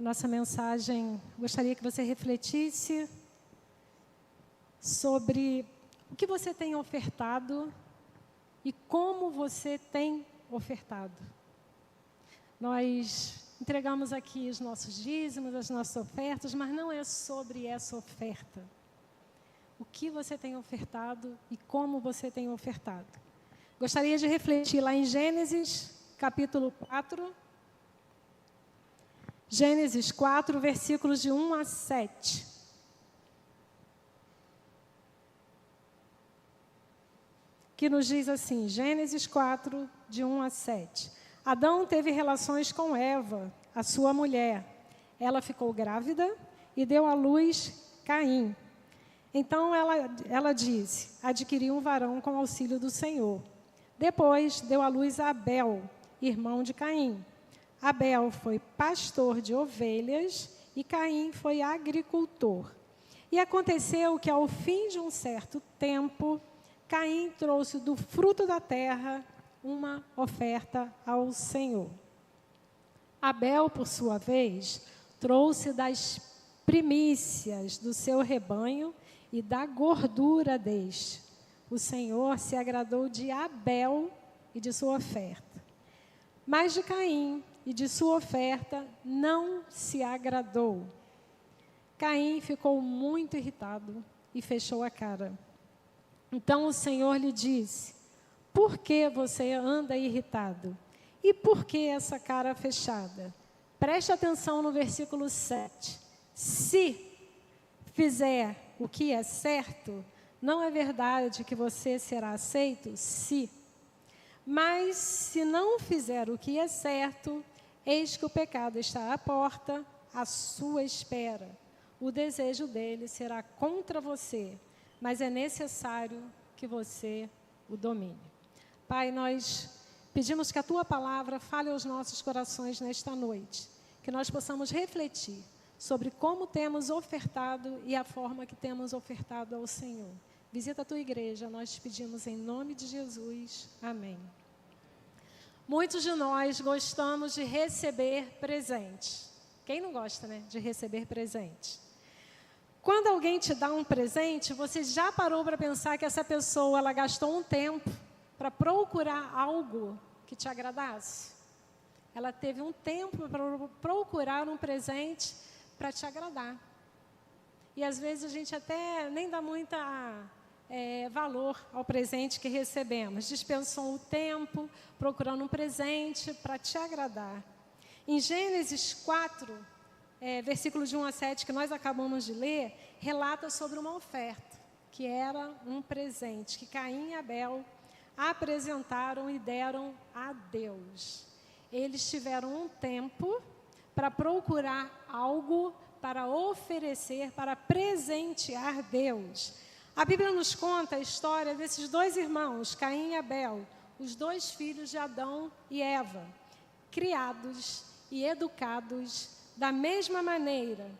nossa mensagem, gostaria que você refletisse sobre o que você tem ofertado e como você tem ofertado. Nós entregamos aqui os nossos dízimos, as nossas ofertas, mas não é sobre essa oferta. O que você tem ofertado e como você tem ofertado. Gostaria de refletir lá em Gênesis, capítulo 4. Gênesis 4, versículos de 1 a 7. Que nos diz assim, Gênesis 4, de 1 a 7. Adão teve relações com Eva, a sua mulher. Ela ficou grávida e deu à luz Caim. Então ela disse, adquiri um varão com auxílio do Senhor. Depois deu à luz Abel, irmão de Caim. Abel foi pastor de ovelhas e Caim foi agricultor. E aconteceu que ao fim de um certo tempo, Caim trouxe do fruto da terra uma oferta ao Senhor. Abel, por sua vez, trouxe das primícias do seu rebanho e da gordura deste. O Senhor se agradou de Abel e de sua oferta. Mas de Caim e de sua oferta não se agradou. Caim ficou muito irritado e fechou a cara. Então o Senhor lhe disse, por que você anda irritado? E por que essa cara fechada? Preste atenção no versículo 7. Se fizer o que é certo, não é verdade que você será aceito? Se. Mas se não fizer o que é certo, eis que o pecado está à porta, à sua espera. O desejo dele será contra você, mas é necessário que você o domine. Pai, nós pedimos que a Tua palavra fale aos nossos corações nesta noite, que nós possamos refletir sobre como temos ofertado e a forma que temos ofertado ao Senhor. Visita a Tua igreja, nós te pedimos em nome de Jesus. Amém. Muitos de nós gostamos de receber presentes. Quem não gosta, né, de receber presente? Quando alguém te dá um presente, você já parou para pensar que essa pessoa ela gastou um tempo para procurar algo que te agradasse? Ela teve um tempo para procurar um presente para te agradar. E às vezes a gente até nem dá muita valor ao presente que recebemos. Dispensou o tempo procurando um presente para te agradar. Em Gênesis 4, versículos de 1 a 7, que nós acabamos de ler, relata sobre uma oferta, que era um presente, que Caim e Abel apresentaram e deram a Deus. Eles tiveram um tempo para procurar algo para oferecer, para presentear Deus. A Bíblia nos conta a história desses dois irmãos, Caim e Abel, os dois filhos de Adão e Eva, criados e educados da mesma maneira,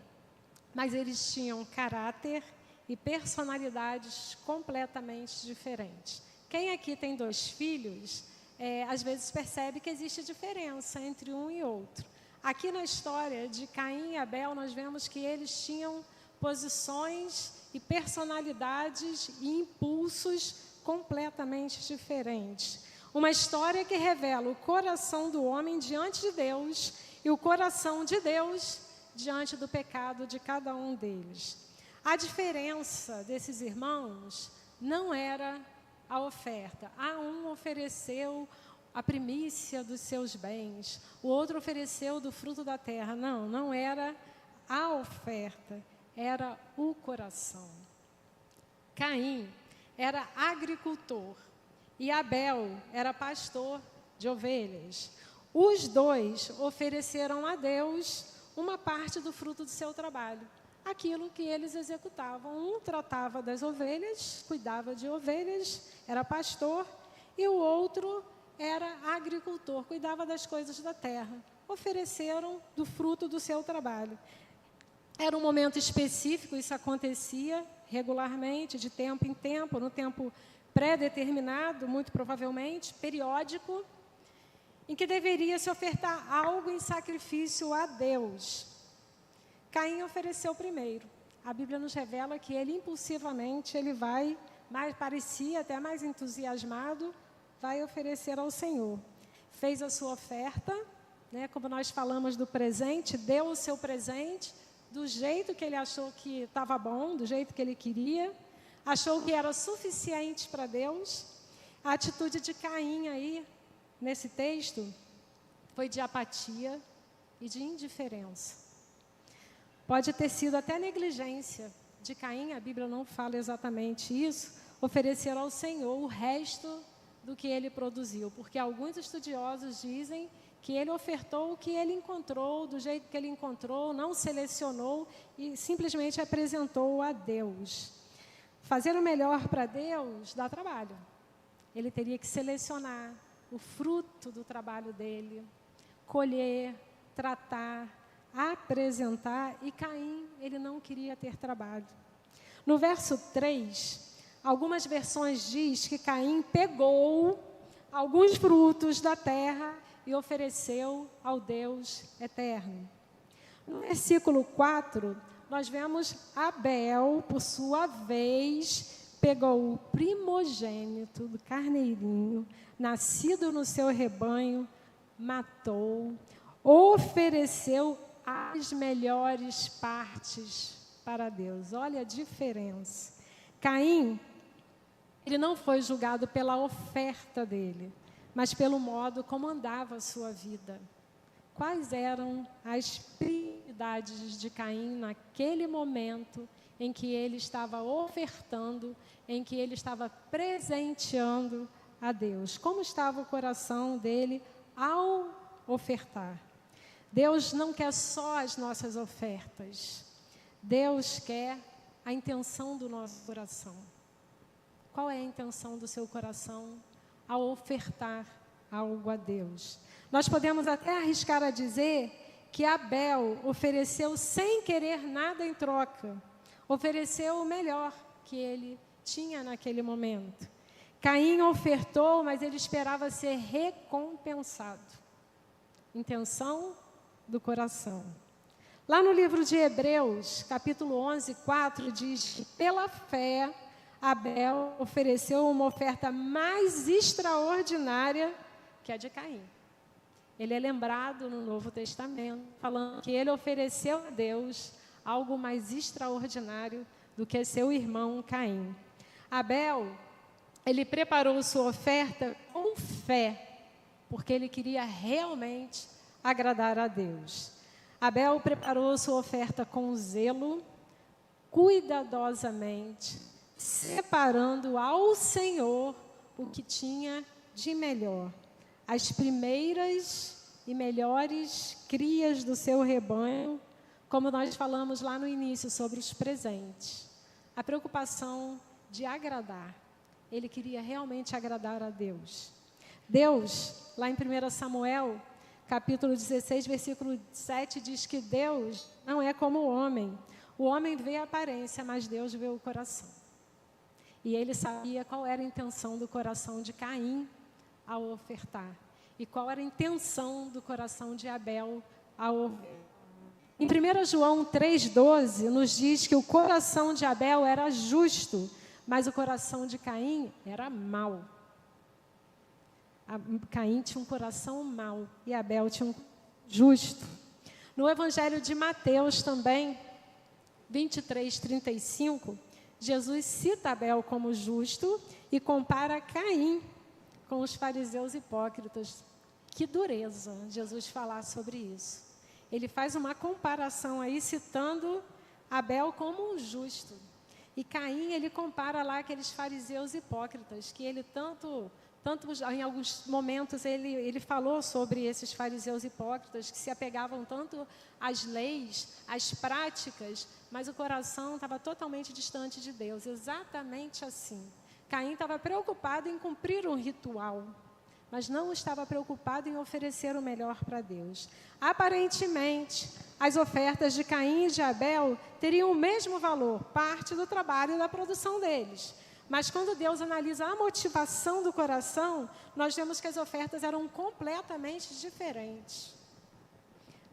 mas eles tinham caráter e personalidades completamente diferentes. Quem aqui tem dois filhos, às vezes percebe que existe diferença entre um e outro. Aqui na história de Caim e Abel, nós vemos que eles tinham posições e personalidades e impulsos completamente diferentes. Uma história que revela o coração do homem diante de Deus e o coração de Deus diante do pecado de cada um deles. A diferença desses irmãos não era a oferta. Um ofereceu a primícia dos seus bens, o outro ofereceu do fruto da terra. Não era a oferta, era o coração. Caim era agricultor e Abel era pastor de ovelhas. Os dois ofereceram a Deus uma parte do fruto do seu trabalho, aquilo que eles executavam. Um tratava das ovelhas, cuidava de ovelhas, era pastor, e o outro era agricultor, cuidava das coisas da terra. Ofereceram do fruto do seu trabalho. Era um momento específico, isso acontecia regularmente, de tempo em tempo, no tempo pré-determinado, muito provavelmente, periódico, em que deveria se ofertar algo em sacrifício a Deus. Caim ofereceu primeiro. A Bíblia nos revela que ele impulsivamente, ele vai, parecia até mais entusiasmado, vai oferecer ao Senhor. Fez a sua oferta, né, como nós falamos do presente, deu o seu presente do jeito que ele achou que estava bom, do jeito que ele queria, achou que era suficiente para Deus. A atitude de Caim aí, nesse texto, foi de apatia e de indiferença. Pode ter sido até negligência de Caim, a Bíblia não fala exatamente isso, oferecer ao Senhor o resto do que ele produziu, porque alguns estudiosos dizem que ele ofertou o que ele encontrou, do jeito que ele encontrou, não selecionou e simplesmente apresentou a Deus. Fazer o melhor para Deus dá trabalho. Ele teria que selecionar o fruto do trabalho dele, colher, tratar, apresentar, e Caim, ele não queria ter trabalho. No verso 3, algumas versões diz que Caim pegou alguns frutos da terra e ofereceu ao Deus eterno. No versículo 4, nós vemos Abel, por sua vez, pegou o primogênito do carneirinho, nascido no seu rebanho, matou, ofereceu as melhores partes para Deus. Olha a diferença. Caim, ele não foi julgado pela oferta dele, mas pelo modo como andava a sua vida. Quais eram as prioridades de Caim naquele momento em que ele estava ofertando, em que ele estava presenteando a Deus? Como estava o coração dele ao ofertar? Deus não quer só as nossas ofertas. Deus quer a intenção do nosso coração. Qual é a intenção do seu coração ao ofertar algo a Deus? Nós podemos até arriscar a dizer que Abel ofereceu sem querer nada em troca. Ofereceu o melhor que ele tinha naquele momento. Caim ofertou, mas ele esperava ser recompensado. Intenção do coração. Lá no livro de Hebreus, capítulo 11, 4, diz que pela fé, Abel ofereceu uma oferta mais extraordinária que a de Caim. Ele é lembrado no Novo Testamento, falando que ele ofereceu a Deus algo mais extraordinário do que seu irmão Caim. Abel, ele preparou sua oferta com fé, porque ele queria realmente agradar a Deus. Abel preparou sua oferta com zelo, cuidadosamente, separando ao Senhor o que tinha de melhor. As primeiras e melhores crias do seu rebanho, como nós falamos lá no início sobre os presentes. A preocupação de agradar. Ele queria realmente agradar a Deus. Deus, lá em 1 Samuel, capítulo 16, versículo 7, diz que Deus não é como o homem. O homem vê a aparência, mas Deus vê o coração. E ele sabia qual era a intenção do coração de Caim ao ofertar. E qual era a intenção do coração de Abel ao ofertar. Em 1 João 3,12, nos diz que o coração de Abel era justo, mas o coração de Caim era mau. Caim tinha um coração mau e Abel tinha um justo. No Evangelho de Mateus também, 23:35, Jesus cita Abel como justo e compara Caim com os fariseus hipócritas. Que dureza Jesus falar sobre isso. Ele faz uma comparação aí, citando Abel como um justo. E Caim, ele compara lá aqueles fariseus hipócritas, que ele tanto em alguns momentos ele falou sobre esses fariseus hipócritas que se apegavam tanto às leis, às práticas, mas o coração estava totalmente distante de Deus. Exatamente assim. Caim estava preocupado em cumprir um ritual, mas não estava preocupado em oferecer o melhor para Deus. Aparentemente, as ofertas de Caim e de Abel teriam o mesmo valor, parte do trabalho e da produção deles. Mas quando Deus analisa a motivação do coração, nós vemos que as ofertas eram completamente diferentes.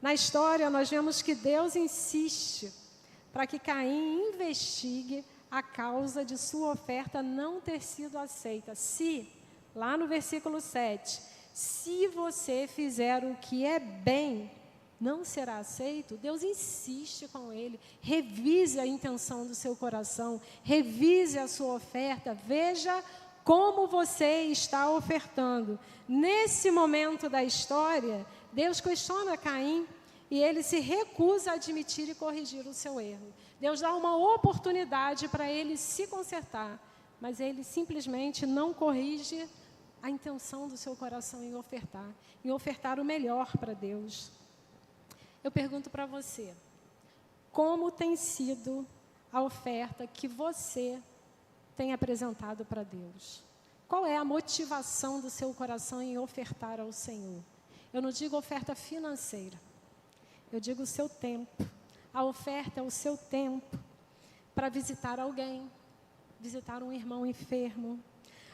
Na história, nós vemos que Deus insiste para que Caim investigue a causa de sua oferta não ter sido aceita. Se, lá no versículo 7, se você fizer o que é bem, não será aceito. Deus insiste com ele, revise a intenção do seu coração, revise a sua oferta, veja como você está ofertando. Nesse momento da história, Deus questiona Caim e ele se recusa a admitir e corrigir o seu erro. Deus dá uma oportunidade para ele se consertar, mas ele simplesmente não corrige a intenção do seu coração em ofertar o melhor para Deus. Eu pergunto para você, como tem sido a oferta que você tem apresentado para Deus? Qual é a motivação do seu coração em ofertar ao Senhor? Eu não digo oferta financeira, eu digo o seu tempo. A oferta é o seu tempo para visitar alguém, visitar um irmão enfermo,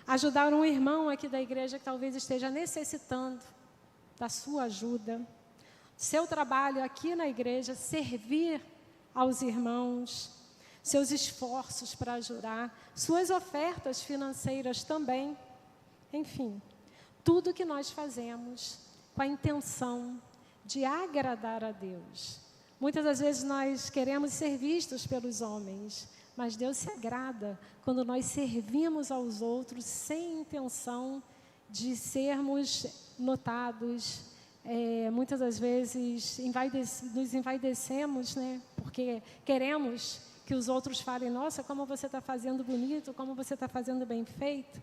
ajudar um irmão aqui da igreja que talvez esteja necessitando da sua ajuda. Seu trabalho aqui na igreja, servir aos irmãos, seus esforços para ajudar, suas ofertas financeiras também. Enfim, tudo que nós fazemos com a intenção de agradar a Deus. Muitas das vezes nós queremos ser vistos pelos homens, mas Deus se agrada quando nós servimos aos outros sem intenção de sermos notados. Muitas das vezes nos envaidecemos, né? Porque queremos que os outros falem, nossa, como você está fazendo bonito, como você está fazendo bem feito.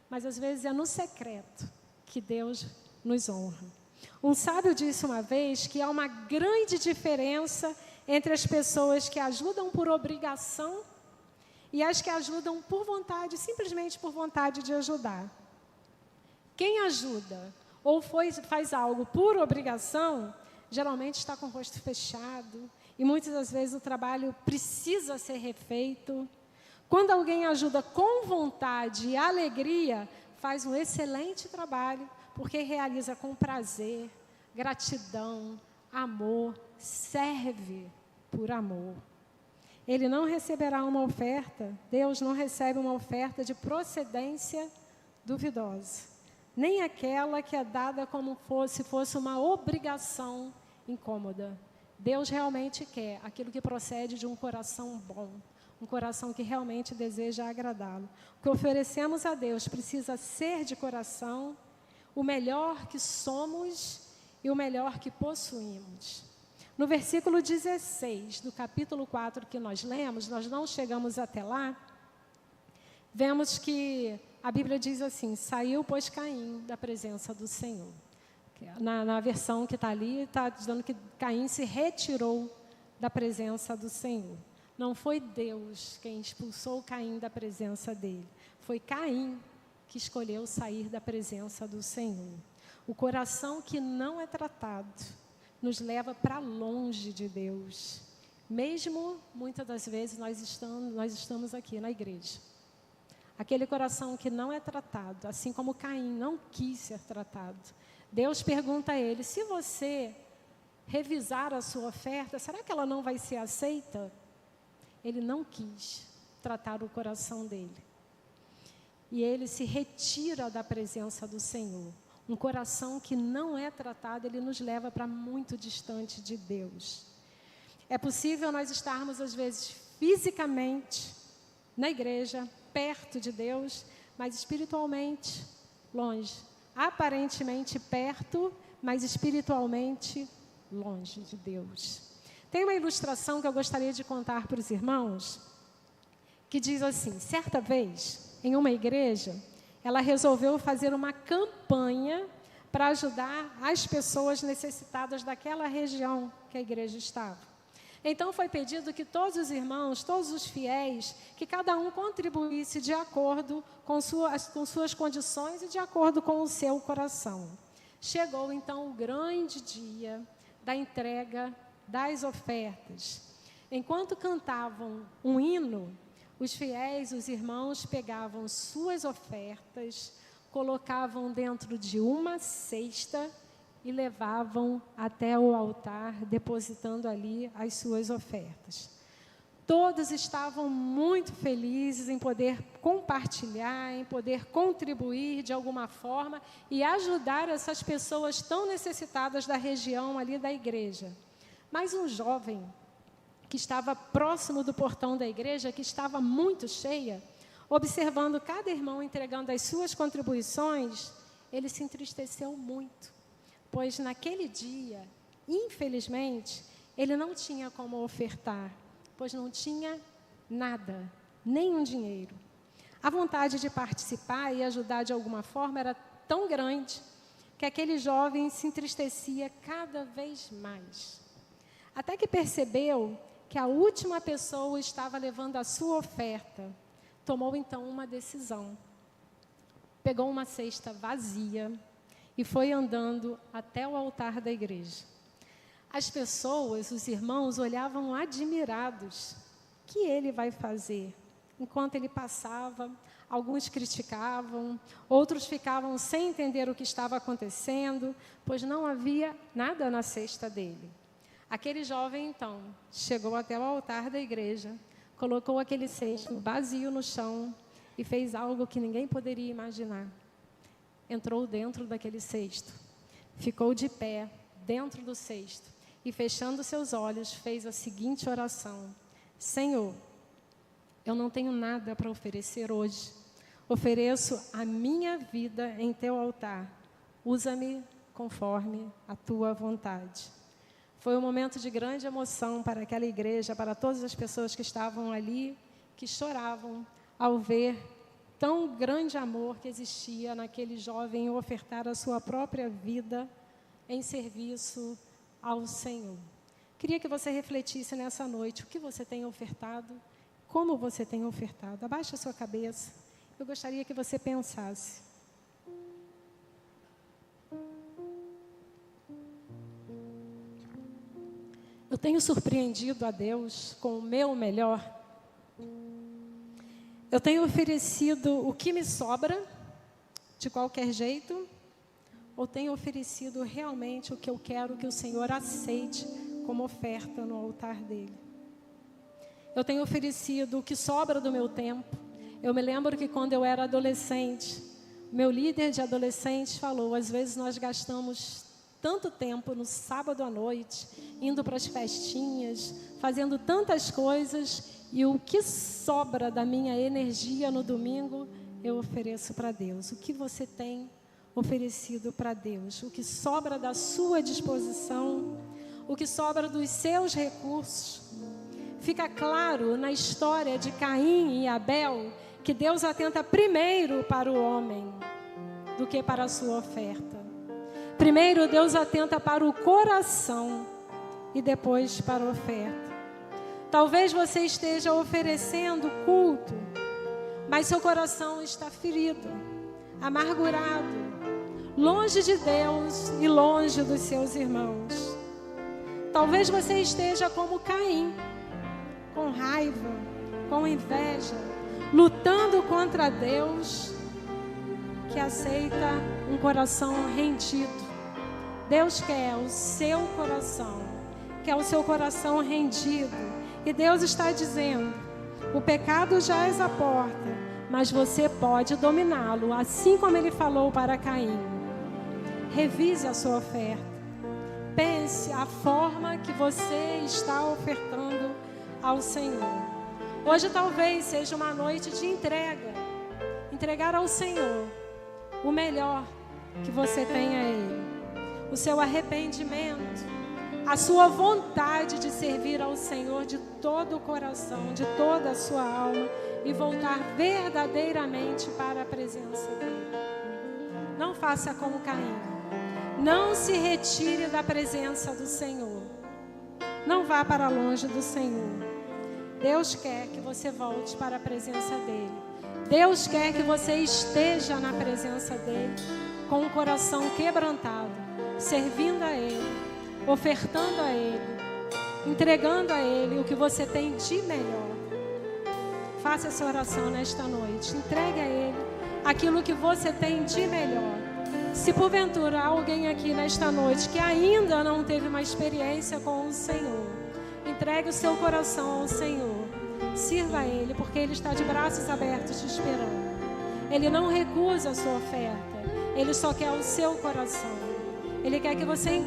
Mas às vezes é no secreto que Deus nos honra. Um sábio disse uma vez que há uma grande diferença entre as pessoas que ajudam por obrigação e as que ajudam por vontade, simplesmente por vontade de ajudar. Quem ajuda ou faz algo por obrigação, geralmente está com o rosto fechado e muitas das vezes o trabalho precisa ser refeito. Quando alguém ajuda com vontade e alegria, faz um excelente trabalho, porque realiza com prazer, gratidão, amor, serve por amor. Ele não receberá uma oferta, Deus não recebe uma oferta de procedência duvidosa, nem aquela que é dada como se fosse uma obrigação incômoda. Deus realmente quer aquilo que procede de um coração bom, um coração que realmente deseja agradá-lo. O que oferecemos a Deus precisa ser de coração, o melhor que somos e o melhor que possuímos. No versículo 16 do capítulo 4 que nós lemos, nós não chegamos até lá, vemos que a Bíblia diz assim, saiu, pois, Caim da presença do Senhor. Na versão que está ali, está dizendo que Caim se retirou da presença do Senhor. Não foi Deus quem expulsou Caim da presença dele, foi Caim que escolheu sair da presença do Senhor. O coração que não é tratado nos leva para longe de Deus. Mesmo, muitas das vezes, nós estamos aqui na igreja. Aquele coração que não é tratado, assim como Caim não quis ser tratado. Deus pergunta a ele, se você revisar a sua oferta, será que ela não vai ser aceita? Ele não quis tratar o coração dele. E ele se retira da presença do Senhor. Um coração que não é tratado, ele nos leva para muito distante de Deus. É possível nós estarmos, às vezes, fisicamente na igreja, perto de Deus, mas espiritualmente longe. Aparentemente perto, mas espiritualmente longe de Deus. Tem uma ilustração que eu gostaria de contar para os irmãos, que diz assim, certa vez, em uma igreja, ela resolveu fazer uma campanha para ajudar as pessoas necessitadas daquela região que a igreja estava. Então foi pedido que todos os irmãos, todos os fiéis, que cada um contribuísse de acordo com suas condições e de acordo com o seu coração. Chegou então o grande dia da entrega das ofertas. Enquanto cantavam um hino, os fiéis, os irmãos, pegavam suas ofertas, colocavam dentro de uma cesta e levavam até o altar, depositando ali as suas ofertas. Todos estavam muito felizes em poder compartilhar, em poder contribuir de alguma forma e ajudar essas pessoas tão necessitadas da região ali da igreja. Mas um jovem que estava próximo do portão da igreja, que estava muito cheia, observando cada irmão entregando as suas contribuições, ele se entristeceu muito, pois naquele dia, infelizmente, ele não tinha como ofertar, pois não tinha nada, nenhum dinheiro. A vontade de participar e ajudar de alguma forma era tão grande que aquele jovem se entristecia cada vez mais. Até que percebeu que a última pessoa estava levando a sua oferta. Tomou então uma decisão. Pegou uma cesta vazia e foi andando até o altar da igreja. As pessoas, os irmãos, olhavam admirados. O que ele vai fazer? Enquanto ele passava, alguns criticavam, outros ficavam sem entender o que estava acontecendo, pois não havia nada na cesta dele. Aquele jovem, então, chegou até o altar da igreja, colocou aquele cesto vazio no chão e fez algo que ninguém poderia imaginar. Entrou dentro daquele cesto, ficou de pé dentro do cesto e, fechando seus olhos, fez a seguinte oração: Senhor, eu não tenho nada para oferecer hoje. Ofereço a minha vida em teu altar. Usa-me conforme a tua vontade. Foi um momento de grande emoção para aquela igreja, para todas as pessoas que estavam ali, que choravam ao ver tão grande amor que existia naquele jovem ofertar a sua própria vida em serviço ao Senhor. Queria que você refletisse nessa noite o que você tem ofertado, como você tem ofertado. Abaixe a sua cabeça. Eu gostaria que você pensasse. Eu tenho surpreendido a Deus com o meu melhor. Eu tenho oferecido o que me sobra, de qualquer jeito, ou tenho oferecido realmente o que eu quero que o Senhor aceite como oferta no altar dele? Eu tenho oferecido o que sobra do meu tempo. Eu me lembro que quando eu era adolescente, meu líder de adolescentes falou, às vezes nós gastamos tanto tempo no sábado à noite, indo para as festinhas, fazendo tantas coisas, e o que sobra da minha energia no domingo, eu ofereço para Deus. O que você tem oferecido para Deus? O que sobra da sua disposição, o que sobra dos seus recursos? Fica claro na história de Caim e Abel que Deus atenta primeiro para o homem do que para a sua oferta. Primeiro Deus atenta para o coração e depois para a oferta. Talvez você esteja oferecendo culto, mas seu coração está ferido, amargurado, longe de Deus e longe dos seus irmãos. Talvez você esteja como Caim, com raiva, com inveja, lutando contra Deus, que aceita um coração rendido. Deus quer o seu coração, quer o seu coração rendido. E Deus está dizendo, o pecado já é à porta, mas você pode dominá-lo, assim como ele falou para Caim. Revise a sua oferta. Pense a forma que você está ofertando ao Senhor. Hoje talvez seja uma noite de entrega. Entregar ao Senhor o melhor que você tem a Ele. O seu arrependimento, a sua vontade de servir ao Senhor de todo o coração, de toda a sua alma e voltar verdadeiramente para a presença dEle. Não faça como Caim. Não se retire da presença do Senhor. Não vá para longe do Senhor. Deus quer que você volte para a presença dEle. Deus quer que você esteja na presença dEle com o coração quebrantado, servindo a Ele, ofertando a Ele, entregando a Ele o que você tem de melhor. Faça essa oração nesta noite. Entregue a Ele aquilo que você tem de melhor. Se porventura há alguém aqui nesta noite que ainda não teve uma experiência com o Senhor, entregue o seu coração ao Senhor. Sirva a Ele, porque Ele está de braços abertos te esperando. Ele não recusa a sua oferta. Ele só quer o seu coração. Ele quer que você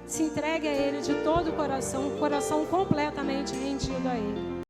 se entregue a Ele de todo o coração completamente rendido a Ele.